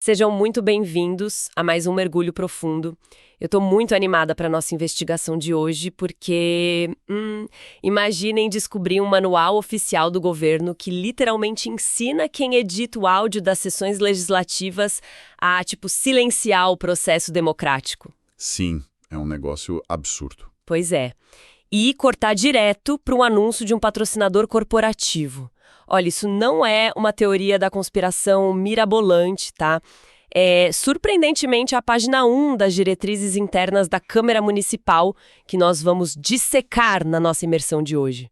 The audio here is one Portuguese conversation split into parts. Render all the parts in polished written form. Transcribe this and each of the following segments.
Sejam muito bem-vindos a mais um Mergulho Profundo. Eu estou muito animada para a nossa investigação de hoje porque, imaginem descobrir um manual oficial do governo que literalmente ensina quem edita o áudio das sessões legislativas a, silenciar o processo democrático. Sim, é um negócio absurdo. Pois é. E cortar direto para um anúncio de um patrocinador corporativo. Olha, isso não é uma teoria da conspiração mirabolante, tá? Surpreendentemente, a página 1 das diretrizes internas da Câmara Municipal que nós vamos dissecar na nossa imersão de hoje.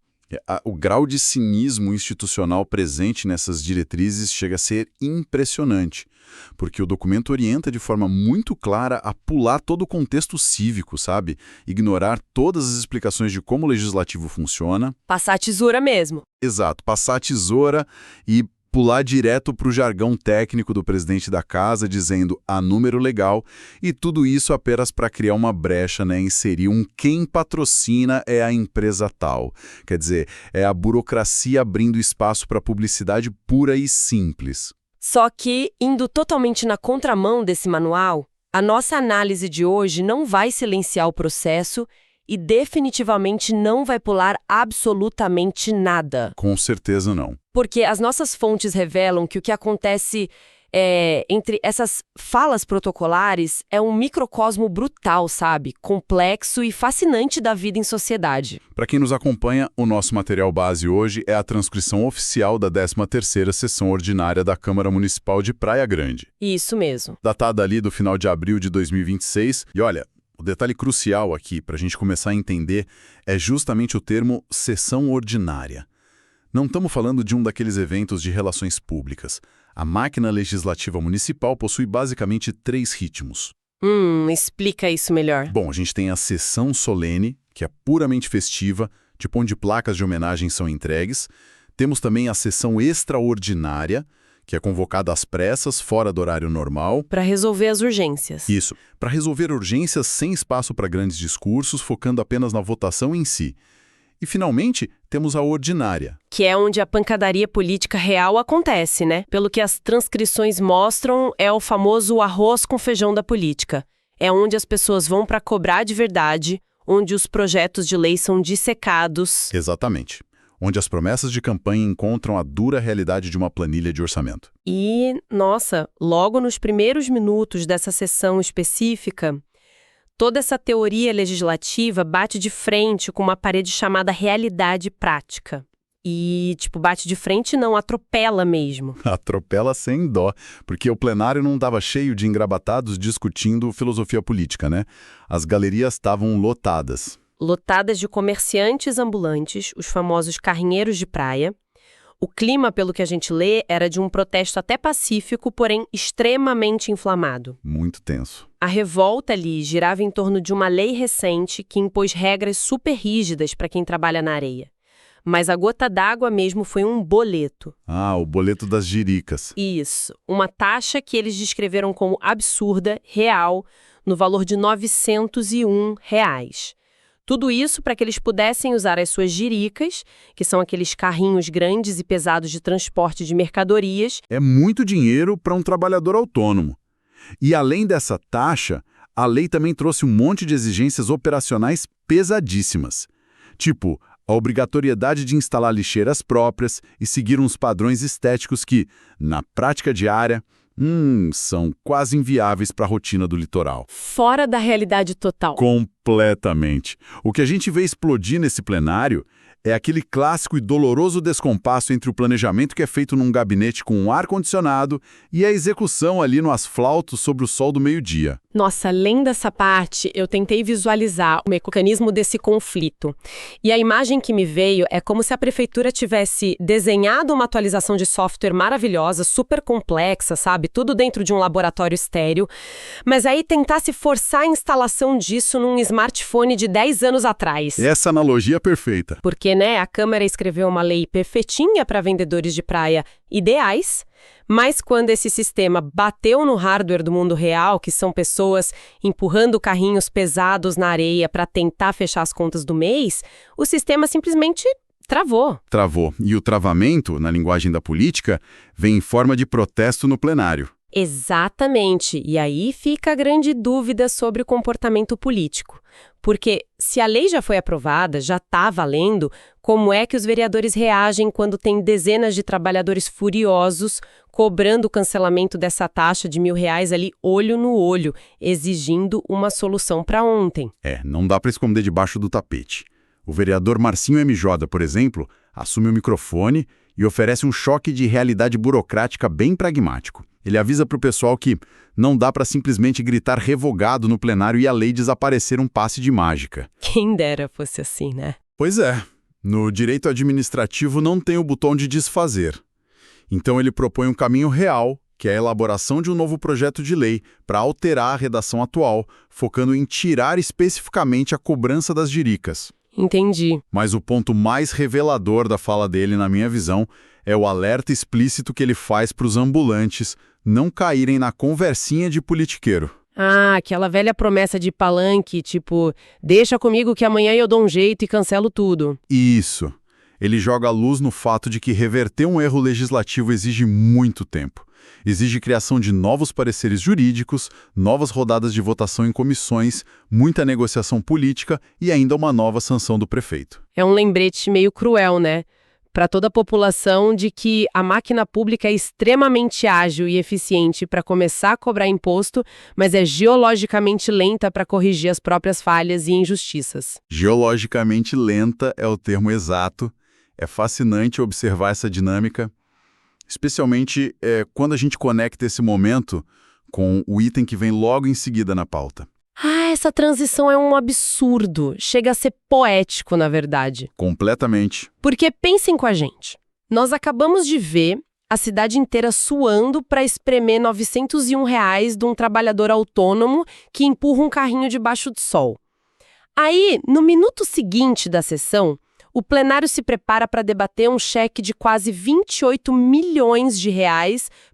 O grau de cinismo institucional presente nessas diretrizes chega a ser impressionante, porque o documento orienta de forma muito clara a pular todo o contexto cívico, sabe? Ignorar todas as explicações de como o legislativo funciona. Passar a tesoura mesmo. Exato, passar a tesoura e pular direto para o jargão técnico do presidente da casa, dizendo a número legal, e tudo isso apenas para criar uma brecha, né? Inserir quem patrocina é a empresa tal. Quer dizer, é a burocracia abrindo espaço para publicidade pura e simples. Só que, indo totalmente na contramão desse manual, a nossa análise de hoje não vai silenciar o processo e definitivamente não vai pular absolutamente nada. Com certeza não. Porque as nossas fontes revelam que o que acontece entre essas falas protocolares é um microcosmo brutal, sabe? Complexo e fascinante da vida em sociedade. Para quem nos acompanha, o nosso material base hoje é a transcrição oficial da 13ª Sessão Ordinária da Câmara Municipal de Praia Grande. Isso mesmo. Datada ali do final de abril de 2026. E olha, o detalhe crucial aqui, para a gente começar a entender, é justamente o termo sessão ordinária. Não estamos falando de um daqueles eventos de relações públicas. A máquina legislativa municipal possui basicamente 3 ritmos. Explica isso melhor. Bom, a gente tem a sessão solene, que é puramente festiva, tipo onde placas de homenagem são entregues. Temos também a sessão extraordinária, que é convocada às pressas, fora do horário normal. Para resolver as urgências. Isso, para resolver urgências sem espaço para grandes discursos, focando apenas na votação em si. E, finalmente, temos a ordinária. Que é onde a pancadaria política real acontece, né? Pelo que as transcrições mostram, é o famoso arroz com feijão da política. É onde as pessoas vão para cobrar de verdade, onde os projetos de lei são dissecados. Exatamente. Onde as promessas de campanha encontram a dura realidade de uma planilha de orçamento. E, nossa, logo nos primeiros minutos dessa sessão específica, toda essa teoria legislativa bate de frente com uma parede chamada realidade prática. E, bate de frente não, atropela mesmo. Atropela sem dó, porque o plenário não estava cheio de engrabatados discutindo filosofia política, né? As galerias estavam lotadas. Lotadas de comerciantes ambulantes, os famosos carrinheiros de praia. O clima, pelo que a gente lê, era de um protesto até pacífico, porém extremamente inflamado. Muito tenso. A revolta ali girava em torno de uma lei recente que impôs regras super rígidas para quem trabalha na areia. Mas a gota d'água mesmo foi um boleto. O boleto das jiricas. Isso, uma taxa que eles descreveram como absurda, real, no valor de R$901. Tudo isso para que eles pudessem usar as suas jiricas, que são aqueles carrinhos grandes e pesados de transporte de mercadorias. É muito dinheiro para um trabalhador autônomo. E além dessa taxa, a lei também trouxe um monte de exigências operacionais pesadíssimas. Tipo, a obrigatoriedade de instalar lixeiras próprias e seguir uns padrões estéticos que, na prática diária, são quase inviáveis para a rotina do litoral. Fora da realidade total. Completamente. O que a gente vê explodir nesse plenário é aquele clássico e doloroso descompasso entre o planejamento que é feito num gabinete com um ar-condicionado e a execução ali no asfalto sobre o sol do meio-dia. Nossa, além dessa parte, eu tentei visualizar o mecanismo desse conflito. E a imagem que me veio é como se a prefeitura tivesse desenhado uma atualização de software maravilhosa, super complexa, sabe? Tudo dentro de um laboratório estéril. Mas aí tentasse forçar a instalação disso num smartphone de 10 anos atrás. Essa analogia é perfeita. Porque, a Câmara escreveu uma lei perfeitinha para vendedores de praia ideais, mas quando esse sistema bateu no hardware do mundo real, que são pessoas empurrando carrinhos pesados na areia para tentar fechar as contas do mês, o sistema simplesmente travou. Travou. E o travamento, na linguagem da política, vem em forma de protesto no plenário. Exatamente. E aí fica a grande dúvida sobre o comportamento político. Porque se a lei já foi aprovada, já está valendo, como é que os vereadores reagem quando tem dezenas de trabalhadores furiosos cobrando o cancelamento dessa taxa de R$ 1.000 ali, olho no olho, exigindo uma solução para ontem? Não dá para esconder debaixo do tapete. O vereador Marcinho MJ, por exemplo, assume o microfone e oferece um choque de realidade burocrática bem pragmático. Ele avisa para o pessoal que não dá para simplesmente gritar revogado no plenário e a lei desaparecer um passe de mágica. Quem dera fosse assim, né? Pois é, no direito administrativo não tem o botão de desfazer. Então ele propõe um caminho real, que é a elaboração de um novo projeto de lei para alterar a redação atual, focando em tirar especificamente a cobrança das jiricas. Entendi. Mas o ponto mais revelador da fala dele, na minha visão, é o alerta explícito que ele faz para os ambulantes não caírem na conversinha de politiqueiro. Ah, aquela velha promessa de palanque, tipo, deixa comigo que amanhã eu dou um jeito e cancelo tudo. Isso. Ele joga a luz no fato de que reverter um erro legislativo exige muito tempo. Exige criação de novos pareceres jurídicos, novas rodadas de votação em comissões, muita negociação política e ainda uma nova sanção do prefeito. É um lembrete meio cruel, né? Para toda a população de que a máquina pública é extremamente ágil e eficiente para começar a cobrar imposto, mas é geologicamente lenta para corrigir as próprias falhas e injustiças. Geologicamente lenta é o termo exato. É fascinante observar essa dinâmica, especialmente quando a gente conecta esse momento com o item que vem logo em seguida na pauta. Ah, essa transição é um absurdo. Chega a ser poético, na verdade. Completamente. Porque pensem com a gente. Nós acabamos de ver a cidade inteira suando para espremer R$ 901 de um trabalhador autônomo que empurra um carrinho debaixo do sol. Aí, no minuto seguinte da sessão, o plenário se prepara para debater um cheque de quase R$ 28 milhões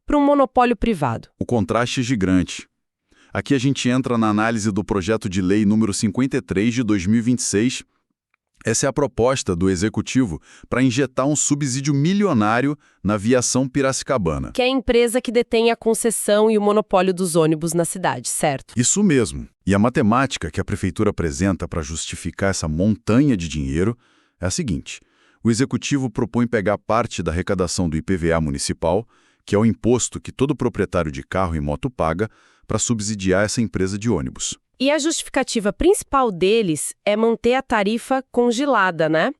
para um monopólio privado. O contraste é gigante. Aqui a gente entra na análise do projeto de lei número 53 de 2026. Essa é a proposta do Executivo para injetar um subsídio milionário na Viação Piracicabana. Que é a empresa que detém a concessão e o monopólio dos ônibus na cidade, certo? Isso mesmo. E a matemática que a Prefeitura apresenta para justificar essa montanha de dinheiro é a seguinte. O Executivo propõe pegar parte da arrecadação do IPVA municipal, que é o imposto que todo proprietário de carro e moto paga, para subsidiar essa empresa de ônibus. E a justificativa principal deles é manter a tarifa congelada, né?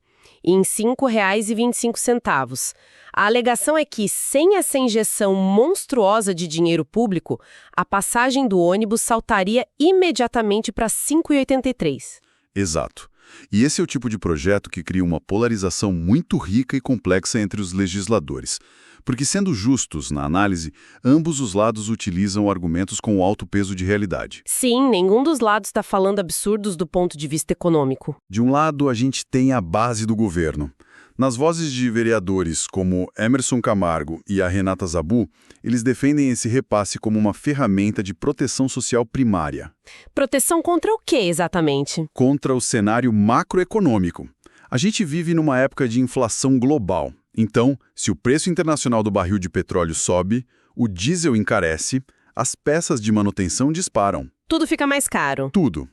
Em R$ 5,25. A alegação é que, sem essa injeção monstruosa de dinheiro público, a passagem do ônibus saltaria imediatamente para R$ 5,83. Exato. E esse é o tipo de projeto que cria uma polarização muito rica e complexa entre os legisladores. Porque, sendo justos na análise, ambos os lados utilizam argumentos com alto peso de realidade. Sim, nenhum dos lados está falando absurdos do ponto de vista econômico. De um lado, a gente tem a base do governo. Nas vozes de vereadores como Emerson Camargo e a Renata Zabu, eles defendem esse repasse como uma ferramenta de proteção social primária. Proteção contra o quê, exatamente? Contra o cenário macroeconômico. A gente vive numa época de inflação global. Então, se o preço internacional do barril de petróleo sobe, o diesel encarece, as peças de manutenção disparam. Tudo fica mais caro. Tudo.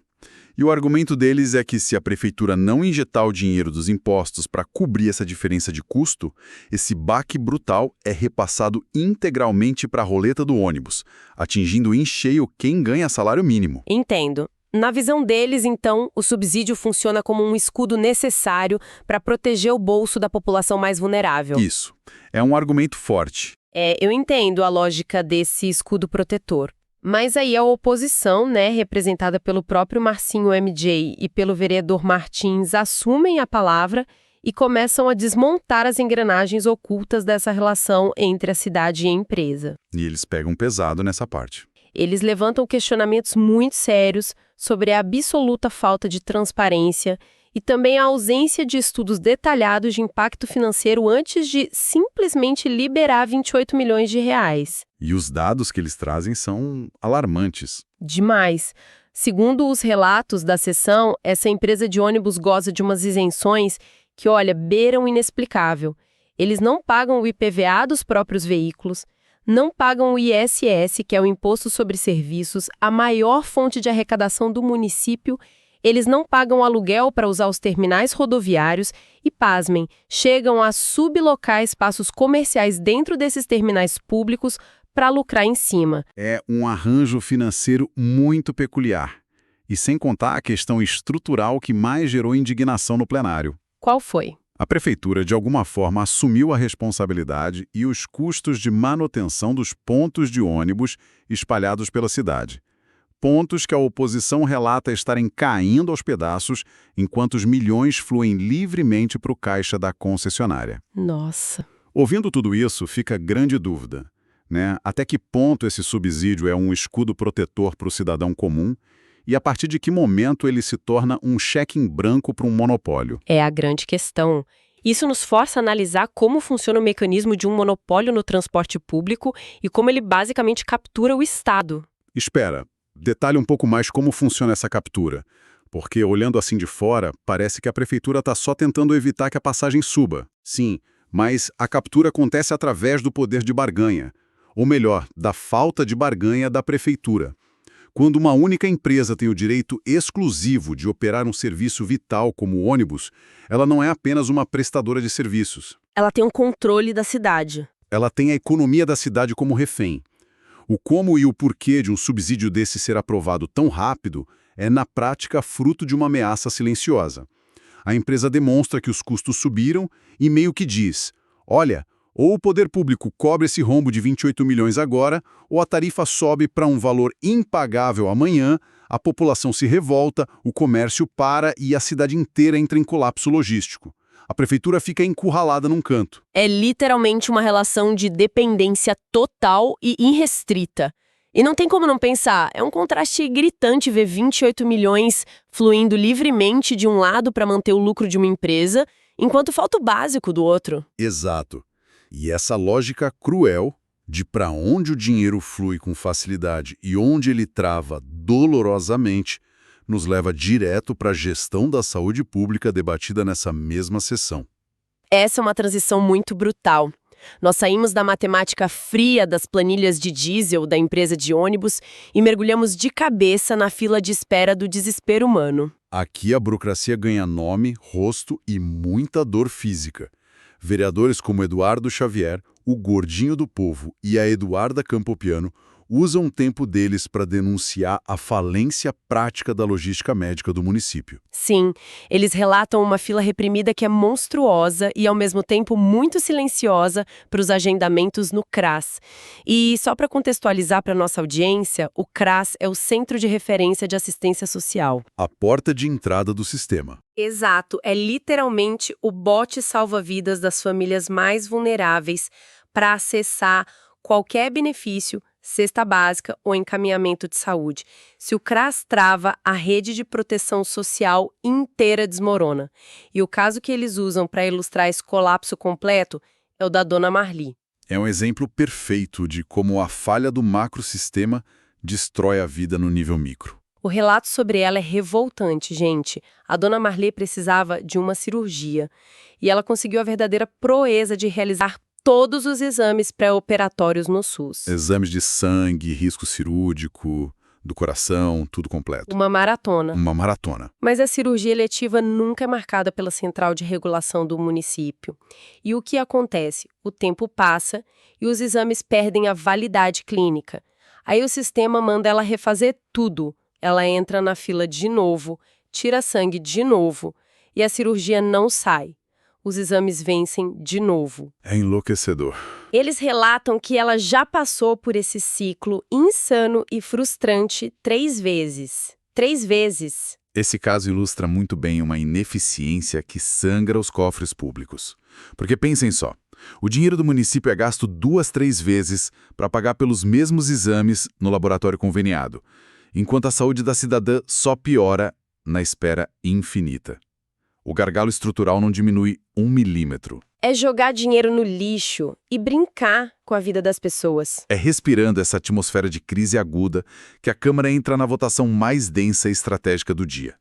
E o argumento deles é que se a prefeitura não injetar o dinheiro dos impostos para cobrir essa diferença de custo, esse baque brutal é repassado integralmente para a roleta do ônibus, atingindo em cheio quem ganha salário mínimo. Entendo. Na visão deles, então, o subsídio funciona como um escudo necessário para proteger o bolso da população mais vulnerável. Isso. É um argumento forte. Eu entendo a lógica desse escudo protetor. Mas aí a oposição, representada pelo próprio Marcinho MJ e pelo vereador Martins, assumem a palavra e começam a desmontar as engrenagens ocultas dessa relação entre a cidade e a empresa. E eles pegam pesado nessa parte. Eles levantam questionamentos muito sérios sobre a absoluta falta de transparência e também a ausência de estudos detalhados de impacto financeiro antes de simplesmente liberar R$ 28 milhões. E os dados que eles trazem são alarmantes. Demais. Segundo os relatos da sessão, essa empresa de ônibus goza de umas isenções que, beiram o inexplicável. Eles não pagam o IPVA dos próprios veículos, Não pagam o ISS, que é o Imposto sobre Serviços, a maior fonte de arrecadação do município. Eles não pagam aluguel para usar os terminais rodoviários e, pasmem, chegam a sublocar espaços comerciais dentro desses terminais públicos para lucrar em cima. É um arranjo financeiro muito peculiar. E sem contar a questão estrutural que mais gerou indignação no plenário. Qual foi? A prefeitura, de alguma forma, assumiu a responsabilidade e os custos de manutenção dos pontos de ônibus espalhados pela cidade. Pontos que a oposição relata estarem caindo aos pedaços, enquanto os milhões fluem livremente para o caixa da concessionária. Nossa. Ouvindo tudo isso, fica grande dúvida, né? Até que ponto esse subsídio é um escudo protetor para o cidadão comum e a partir de que momento ele se torna um cheque em branco para um monopólio? É a grande questão. Isso nos força a analisar como funciona o mecanismo de um monopólio no transporte público e como ele basicamente captura o Estado. Espera, detalhe um pouco mais como funciona essa captura, porque olhando assim de fora, parece que a prefeitura está só tentando evitar que a passagem suba. Sim, mas a captura acontece através do poder de barganha, ou melhor, da falta de barganha da prefeitura. Quando uma única empresa tem o direito exclusivo de operar um serviço vital como o ônibus, ela não é apenas uma prestadora de serviços. Ela tem um controle da cidade. Ela tem a economia da cidade como refém. O como e o porquê de um subsídio desse ser aprovado tão rápido é, na prática, fruto de uma ameaça silenciosa. A empresa demonstra que os custos subiram e meio que diz: olha, ou o poder público cobre esse rombo de 28 milhões agora, ou a tarifa sobe para um valor impagável amanhã, a população se revolta, o comércio para e a cidade inteira entra em colapso logístico. A prefeitura fica encurralada num canto. É literalmente uma relação de dependência total e irrestrita. E não tem como não pensar, é um contraste gritante ver 28 milhões fluindo livremente de um lado para manter o lucro de uma empresa, enquanto falta o básico do outro. Exato. E essa lógica cruel de para onde o dinheiro flui com facilidade e onde ele trava dolorosamente, nos leva direto para a gestão da saúde pública debatida nessa mesma sessão. Essa é uma transição muito brutal. Nós saímos da matemática fria das planilhas de diesel da empresa de ônibus e mergulhamos de cabeça na fila de espera do desespero humano. Aqui a burocracia ganha nome, rosto e muita dor física. Vereadores como Eduardo Xavier, o Gordinho do Povo e a Eduarda Campopiano usam o tempo deles para denunciar a falência prática da logística médica do município. Sim, eles relatam uma fila reprimida que é monstruosa e, ao mesmo tempo, muito silenciosa para os agendamentos no CRAS. E, só para contextualizar para a nossa audiência, o CRAS é o Centro de Referência de Assistência Social. A porta de entrada do sistema. Exato, é literalmente o bote salva-vidas das famílias mais vulneráveis para acessar qualquer benefício, cesta básica ou encaminhamento de saúde. Se o CRAS trava, a rede de proteção social inteira desmorona. E o caso que eles usam para ilustrar esse colapso completo é o da Dona Marli. É um exemplo perfeito de como a falha do macrosistema destrói a vida no nível micro. O relato sobre ela é revoltante, gente. A Dona Marli precisava de uma cirurgia e ela conseguiu a verdadeira proeza de realizar todos os exames pré-operatórios no SUS. Exames de sangue, risco cirúrgico, do coração, tudo completo. Uma maratona. Uma maratona. Mas a cirurgia eletiva nunca é marcada pela Central de Regulação do município. E o que acontece? O tempo passa e os exames perdem a validade clínica. Aí o sistema manda ela refazer tudo. Ela entra na fila de novo, tira sangue de novo e a cirurgia não sai. Os exames vencem de novo. É enlouquecedor. Eles relatam que ela já passou por esse ciclo insano e frustrante 3 vezes. 3 vezes. Esse caso ilustra muito bem uma ineficiência que sangra os cofres públicos. Porque pensem só, o dinheiro do município é gasto 2, 3 vezes para pagar pelos mesmos exames no laboratório conveniado, enquanto a saúde da cidadã só piora na espera infinita. O gargalo estrutural não diminui 1 milímetro. É jogar dinheiro no lixo e brincar com a vida das pessoas. É respirando essa atmosfera de crise aguda que a Câmara entra na votação mais densa e estratégica do dia.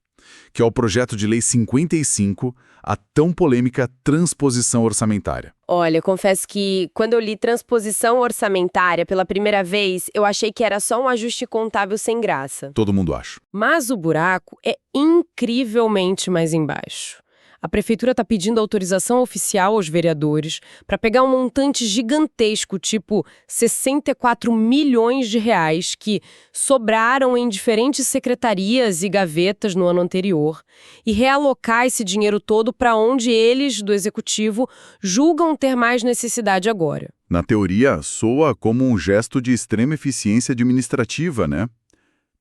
que é o projeto de lei 55, a tão polêmica transposição orçamentária. Olha, confesso que quando eu li transposição orçamentária pela primeira vez, eu achei que era só um ajuste contábil sem graça. Todo mundo acha. Mas o buraco é incrivelmente mais embaixo. A prefeitura está pedindo autorização oficial aos vereadores para pegar um montante gigantesco, tipo 64 milhões de reais, que sobraram em diferentes secretarias e gavetas no ano anterior, e realocar esse dinheiro todo para onde eles, do executivo, julgam ter mais necessidade agora. Na teoria, soa como um gesto de extrema eficiência administrativa, né?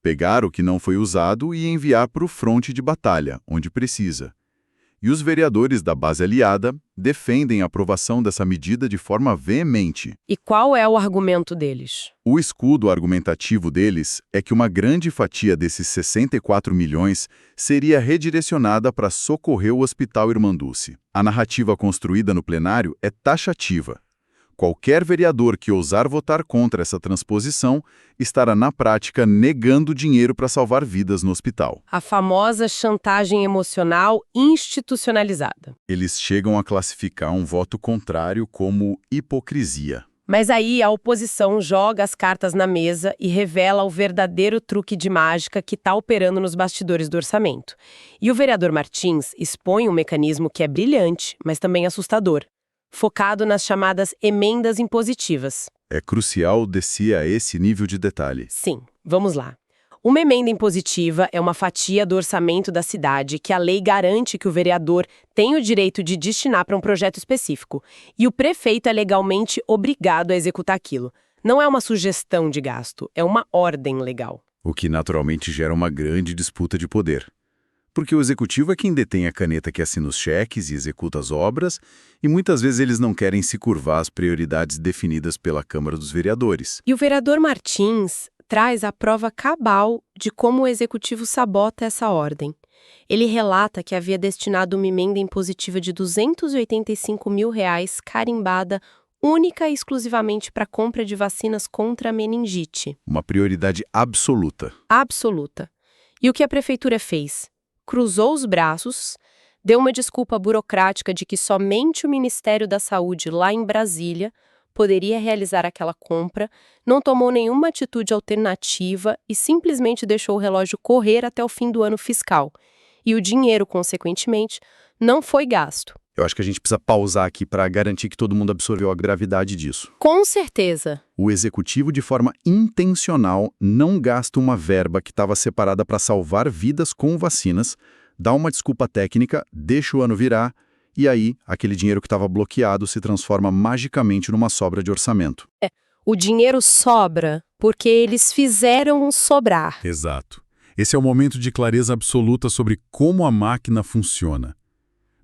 Pegar o que não foi usado e enviar para o fronte de batalha, onde precisa. E os vereadores da base aliada defendem a aprovação dessa medida de forma veemente. E qual é o argumento deles? O escudo argumentativo deles é que uma grande fatia desses 64 milhões seria redirecionada para socorrer o Hospital Irmanduce. A narrativa construída no plenário é taxativa. Qualquer vereador que ousar votar contra essa transposição estará, na prática, negando dinheiro para salvar vidas no hospital. A famosa chantagem emocional institucionalizada. Eles chegam a classificar um voto contrário como hipocrisia. Mas aí a oposição joga as cartas na mesa e revela o verdadeiro truque de mágica que está operando nos bastidores do orçamento. E o vereador Martins expõe um mecanismo que é brilhante, mas também assustador, focado nas chamadas emendas impositivas. É crucial descer a esse nível de detalhe. Sim, vamos lá. Uma emenda impositiva é uma fatia do orçamento da cidade que a lei garante que o vereador tem o direito de destinar para um projeto específico, e o prefeito é legalmente obrigado a executar aquilo. Não é uma sugestão de gasto, é uma ordem legal. O que naturalmente gera uma grande disputa de poder. Porque o executivo é quem detém a caneta que assina os cheques e executa as obras, e muitas vezes eles não querem se curvar às prioridades definidas pela Câmara dos Vereadores. E o vereador Martins traz a prova cabal de como o executivo sabota essa ordem. Ele relata que havia destinado uma emenda impositiva de R$285 mil carimbada única e exclusivamente para a compra de vacinas contra a meningite. Uma prioridade absoluta. Absoluta. E o que a prefeitura fez? Cruzou os braços, deu uma desculpa burocrática de que somente o Ministério da Saúde, lá em Brasília, poderia realizar aquela compra, não tomou nenhuma atitude alternativa e simplesmente deixou o relógio correr até o fim do ano fiscal. E o dinheiro, consequentemente, não foi gasto. Eu acho que a gente precisa pausar aqui para garantir que todo mundo absorveu a gravidade disso. Com certeza. O executivo, de forma intencional, não gasta uma verba que estava separada para salvar vidas com vacinas, dá uma desculpa técnica, deixa o ano virar, e aí aquele dinheiro que estava bloqueado se transforma magicamente numa sobra de orçamento. O dinheiro sobra porque eles fizeram sobrar. Exato. Esse é o momento de clareza absoluta sobre como a máquina funciona.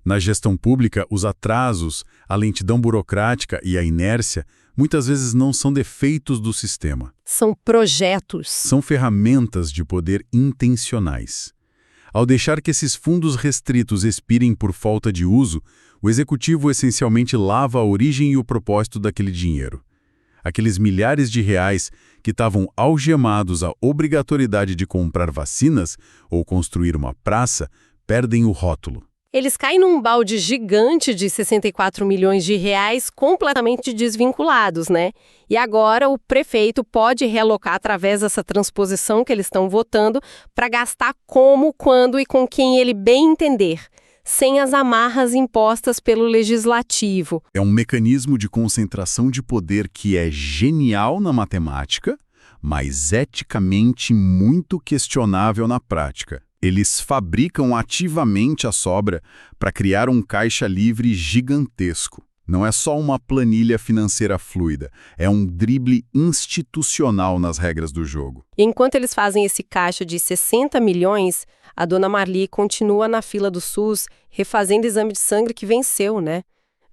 Na gestão pública, os atrasos, a lentidão burocrática e a inércia muitas vezes não são defeitos do sistema. São projetos. São ferramentas de poder intencionais. Ao deixar que esses fundos restritos expirem por falta de uso, o executivo essencialmente lava a origem e o propósito daquele dinheiro. Aqueles milhares de reais que estavam algemados à obrigatoriedade de comprar vacinas ou construir uma praça perdem o rótulo. Eles caem num balde gigante de 64 milhões de reais completamente desvinculados, né? E agora o prefeito pode realocar através dessa transposição que eles estão votando para gastar como, quando e com quem ele bem entender, sem as amarras impostas pelo legislativo. É um mecanismo de concentração de poder que é genial na matemática, mas eticamente muito questionável na prática. Eles fabricam ativamente a sobra para criar um caixa livre gigantesco. Não é só uma planilha financeira fluida, é um drible institucional nas regras do jogo. E enquanto eles fazem esse caixa de 60 milhões, a dona Marli continua na fila do SUS, refazendo exame de sangue que venceu, né?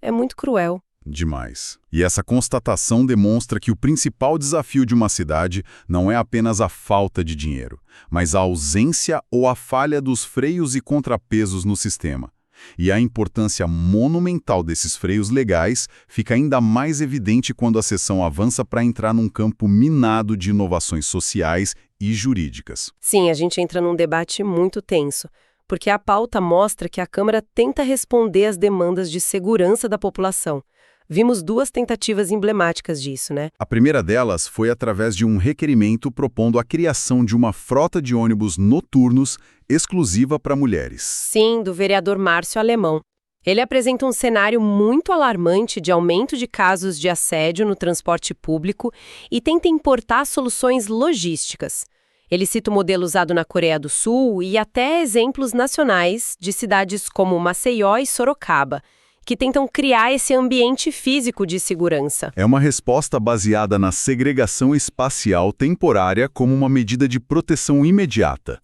É muito cruel. Demais. E essa constatação demonstra que o principal desafio de uma cidade não é apenas a falta de dinheiro, mas a ausência ou a falha dos freios e contrapesos no sistema. E a importância monumental desses freios legais fica ainda mais evidente quando a sessão avança para entrar num campo minado de inovações sociais e jurídicas. Sim, a gente entra num debate muito tenso. porque a pauta mostra que a Câmara tenta responder às demandas de segurança da população. Vimos 2 tentativas emblemáticas disso, né? A primeira delas foi através de um requerimento propondo a criação de uma frota de ônibus noturnos exclusiva para mulheres. Sim, do vereador Márcio Alemão. Ele apresenta um cenário muito alarmante de aumento de casos de assédio no transporte público e tenta importar soluções logísticas. Ele cita o modelo usado na Coreia do Sul e até exemplos nacionais de cidades como Maceió e Sorocaba, que tentam criar esse ambiente físico de segurança. É uma resposta baseada na segregação espacial temporária como uma medida de proteção imediata.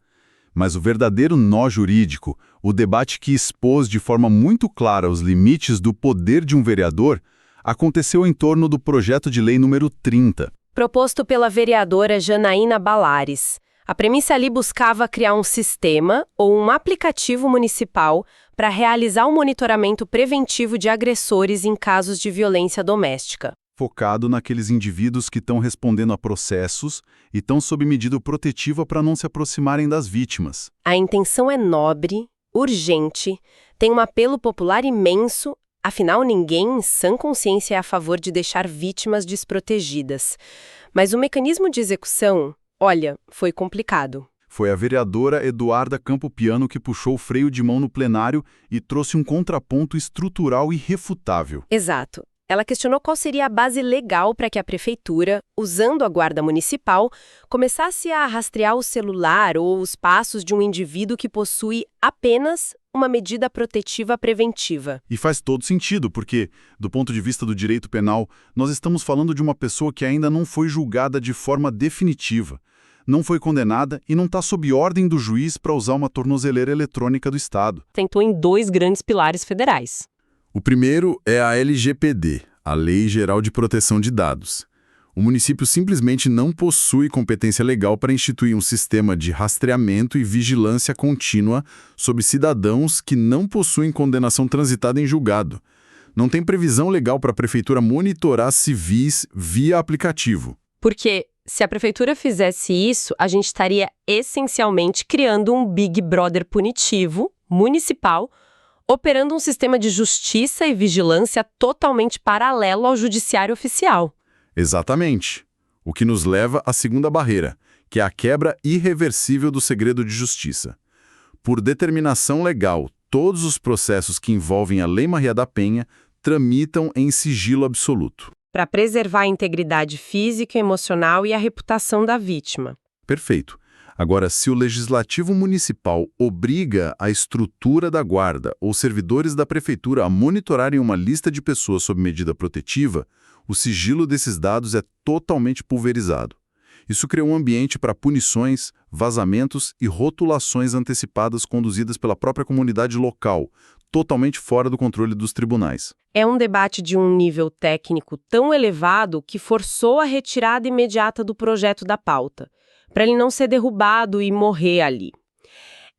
Mas o verdadeiro nó jurídico, o debate que expôs de forma muito clara os limites do poder de um vereador, aconteceu em torno do projeto de lei número 30. Proposto pela vereadora Janaína Balares. A premissa ali buscava criar um sistema ou um aplicativo municipal para realizar um monitoramento preventivo de agressores em casos de violência doméstica. Focado naqueles indivíduos que estão respondendo a processos e estão sob medida protetiva para não se aproximarem das vítimas. A intenção é nobre, urgente, tem um apelo popular imenso, afinal ninguém em sã consciência é a favor de deixar vítimas desprotegidas. Mas o mecanismo de execução, olha, foi complicado. Foi a vereadora Eduarda Campopiano que puxou o freio de mão no plenário e trouxe um contraponto estrutural irrefutável. Exato. Ela questionou qual seria a base legal para que a prefeitura, usando a guarda municipal, começasse a rastrear o celular ou os passos de um indivíduo que possui apenas uma medida protetiva preventiva. E faz todo sentido, porque, do ponto de vista do direito penal, nós estamos falando de uma pessoa que ainda não foi julgada de forma definitiva, não foi condenada e não está sob ordem do juiz para usar uma tornozeleira eletrônica do Estado. Tentou em 2 grandes pilares federais. O primeiro é a LGPD, a Lei Geral de Proteção de Dados. O município simplesmente não possui competência legal para instituir um sistema de rastreamento e vigilância contínua sobre cidadãos que não possuem condenação transitada em julgado. Não tem previsão legal para a prefeitura monitorar civis via aplicativo. Porque, se a prefeitura fizesse isso, a gente estaria essencialmente criando um Big Brother punitivo, municipal, operando um sistema de justiça e vigilância totalmente paralelo ao judiciário oficial. Exatamente. O que nos leva à segunda barreira, que é a quebra irreversível do segredo de justiça. Por determinação legal, todos os processos que envolvem a Lei Maria da Penha tramitam em sigilo absoluto. Para preservar a integridade física, emocional e a reputação da vítima. Perfeito. Agora, se o Legislativo Municipal obriga a estrutura da guarda ou servidores da prefeitura a monitorarem uma lista de pessoas sob medida protetiva, o sigilo desses dados é totalmente pulverizado. Isso criou um ambiente para punições, vazamentos e rotulações antecipadas conduzidas pela própria comunidade local, totalmente fora do controle dos tribunais. É um debate de um nível técnico tão elevado que forçou a retirada imediata do projeto da pauta, para ele não ser derrubado e morrer ali.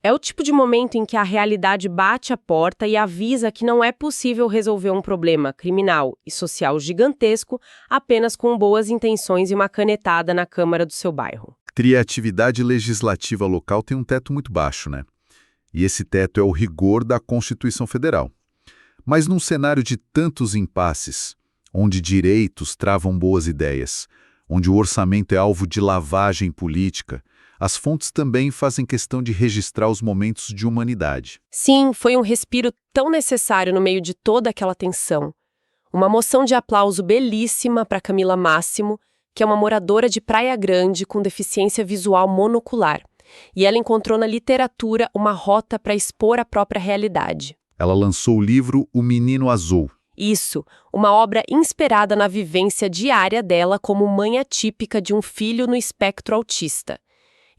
É o tipo de momento em que a realidade bate a porta e avisa que não é possível resolver um problema criminal e social gigantesco apenas com boas intenções e uma canetada na Câmara do seu bairro. Criatividade legislativa local tem um teto muito baixo, né? E esse teto é o rigor da Constituição Federal. Mas num cenário de tantos impasses, onde direitos travam boas ideias, onde o orçamento é alvo de lavagem política, as fontes também fazem questão de registrar os momentos de humanidade. Sim, foi um respiro tão necessário no meio de toda aquela tensão. Uma moção de aplauso belíssima para Camila Máximo, que é uma moradora de Praia Grande com deficiência visual monocular. E ela encontrou na literatura uma rota para expor a própria realidade. Ela lançou o livro O Menino Azul. Isso, uma obra inspirada na vivência diária dela como mãe atípica de um filho no espectro autista.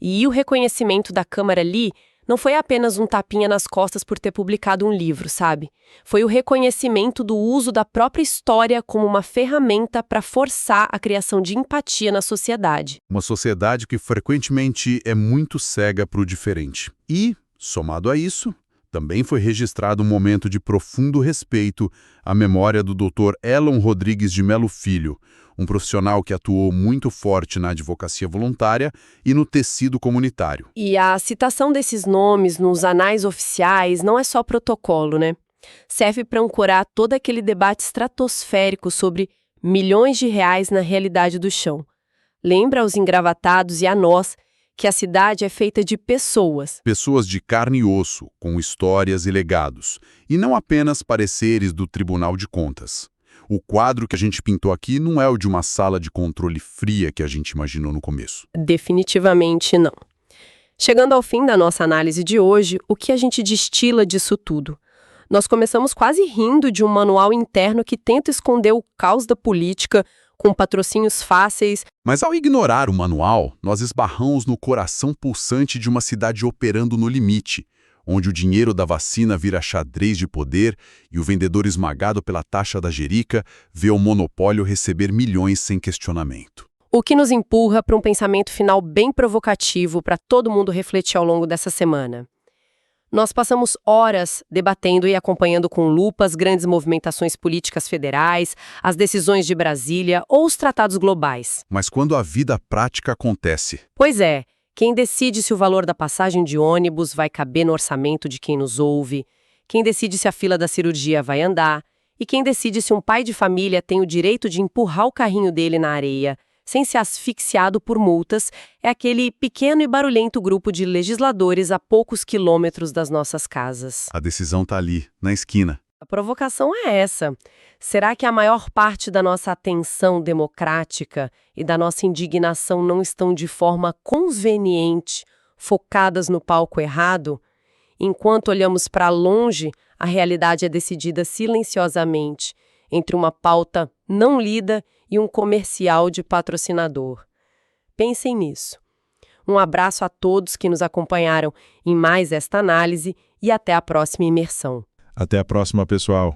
E o reconhecimento da Câmara ali não foi apenas um tapinha nas costas por ter publicado um livro, sabe? Foi o reconhecimento do uso da própria história como uma ferramenta para forçar a criação de empatia na sociedade. Uma sociedade que frequentemente é muito cega para o diferente. E, somado a isso, Também foi registrado um momento de profundo respeito à memória do Dr. Elon Rodrigues de Melo Filho, um profissional que atuou muito forte na advocacia voluntária e no tecido comunitário. E a citação desses nomes nos anais oficiais não é só protocolo, né? Serve para ancorar todo aquele debate estratosférico sobre milhões de reais na realidade do chão. Lembra aos engravatados e a nós que a cidade é feita de pessoas. Pessoas de carne e osso, com histórias e legados, e não apenas pareceres do Tribunal de Contas. O quadro que a gente pintou aqui não é o de uma sala de controle fria que a gente imaginou no começo. Definitivamente não. Chegando ao fim da nossa análise de hoje, o que a gente destila disso tudo? Nós começamos quase rindo de um manual interno que tenta esconder o caos da política com patrocínios fáceis. Mas ao ignorar o manual, nós esbarramos no coração pulsante de uma cidade operando no limite, onde o dinheiro da vacina vira xadrez de poder e o vendedor esmagado pela taxa da jerica vê o monopólio receber milhões sem questionamento. O que nos empurra para um pensamento final bem provocativo para todo mundo refletir ao longo dessa semana. Nós passamos horas debatendo e acompanhando com lupa as grandes movimentações políticas federais, as decisões de Brasília ou os tratados globais. Mas quando a vida prática acontece? Pois é, quem decide se o valor da passagem de ônibus vai caber no orçamento de quem nos ouve, quem decide se a fila da cirurgia vai andar, e quem decide se um pai de família tem o direito de empurrar o carrinho dele na areia, sem ser asfixiado por multas, é aquele pequeno e barulhento grupo de legisladores a poucos quilômetros das nossas casas. A decisão está ali, na esquina. A provocação é essa. Será que a maior parte da nossa atenção democrática e da nossa indignação não estão de forma conveniente focadas no palco errado? Enquanto olhamos para longe, a realidade é decidida silenciosamente entre uma pauta não lida e um comercial de patrocinador. Pensem nisso. Um abraço a todos que nos acompanharam em mais esta análise e até a próxima imersão. Até a próxima, pessoal.